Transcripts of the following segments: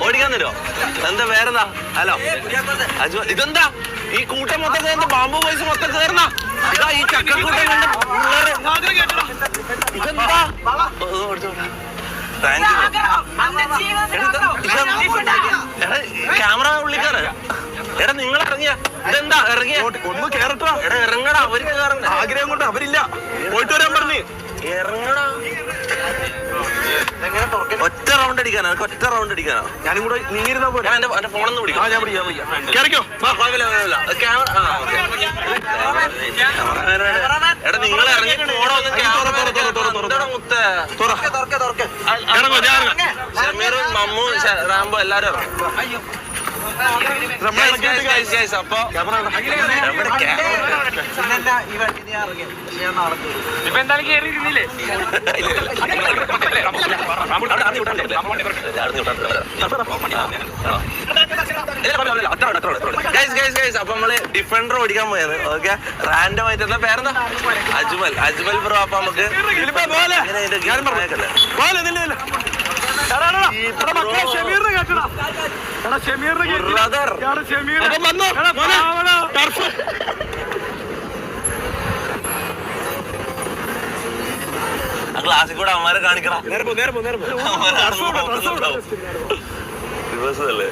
ഓടിക്കാൻ തരുമോ? എന്താ പേരെന്താ? ഹലോ അജ്മൽ. ഇതെന്താ ഈ കൂട്ടം മൊത്തം കയറുന്ന ബാമ്പു പൈസ മൊത്തം കയറുന്ന ഇതാ ഈ ചക്കക്കൂട്ടം ഇതെന്താ? ക്യാമറ ഉള്ളിക്കാറ്. എടാ നിങ്ങൾ ഇറങ്ങിയ ഇതെന്താ ഇറങ്ങിയ ഒന്ന് കേറട്ടാ. എടാ ഇറങ്ങടാ. അവർക്ക് കയറണ്ട ആഗ്രഹം കൊണ്ട് അവരില്ല. പോയിട്ട് വരാൻ പറഞ്ഞു. ഇറങ്ങടാ. ഒറ്റ റൗണ്ട് അടിക്കാനാ. ഒറ്റ റൗണ്ട് അടിക്കാനാ. ഞാനും കൂടെ നീങ്ങിരുന്ന പോലെ എന്റെ ഫോണെന്ന് പിടിക്കാം. ഞാൻ പിടിക്കാം. എടാ നിങ്ങൾ ഇറങ്ങി ഷമീറും മമ്മു റാംബോ എല്ലാരും ഇറങ്ങും. അപ്പൊ ഇപ്പൊ എന്തായാലും കേറിയിരുന്നില്ലേ? അപ്പൊ നമ്മള് ഡിഫൻഡർ ഓടിക്കാൻ പോയത്. ഓക്കെ, റാൻഡം ആയിട്ട് എന്താ പേരെന്താ? അജ്മൽ. അജ്മൽ ബ്രോ. അപ്പൊ നമുക്ക് ക്ലാസ്സിൽ കൂടെ അവന്മാരെ കാണിക്കണം. ദിവസല്ലേ?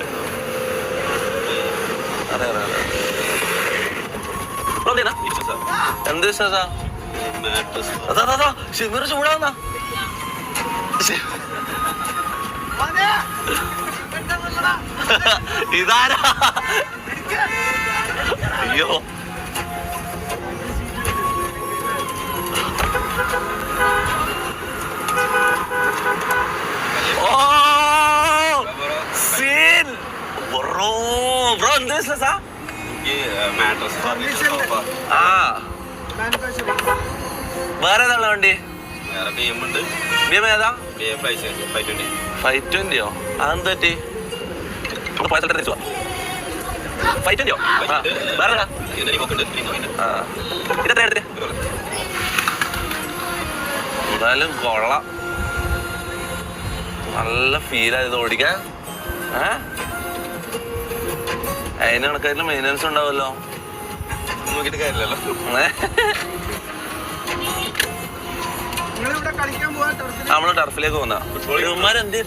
എന്ത് വിശ്വാസാ? അതാ ഷമീർ ചൂടാവുന്ന ഇതാരാ? അയ്യോ ഓ സീൻ ബ്രോ. ബ്രോ എന്ത് ബിസിനസ്സാ? ആ വേറെ ഏതാ വണ്ടി? BM ഏതാ? 520യോ? അതെന്ത് പറ്റി? തിരിച്ചു 520യോ? വേറെ ഇതെത്ര എടുത്ത്? എന്തായാലും കൊള്ളാം. നല്ല ഫീലായത് ഓടിക്കാൻ. അതിന് കണക്കായിട്ട് മെയിൻ്റനൻസ് ഉണ്ടാവുമല്ലോ. നോക്കിയിട്ട് കാര്യമില്ലല്ലോ. നമ്മള് ടർഫിലേക്ക് പോകുന്ന എന്ത്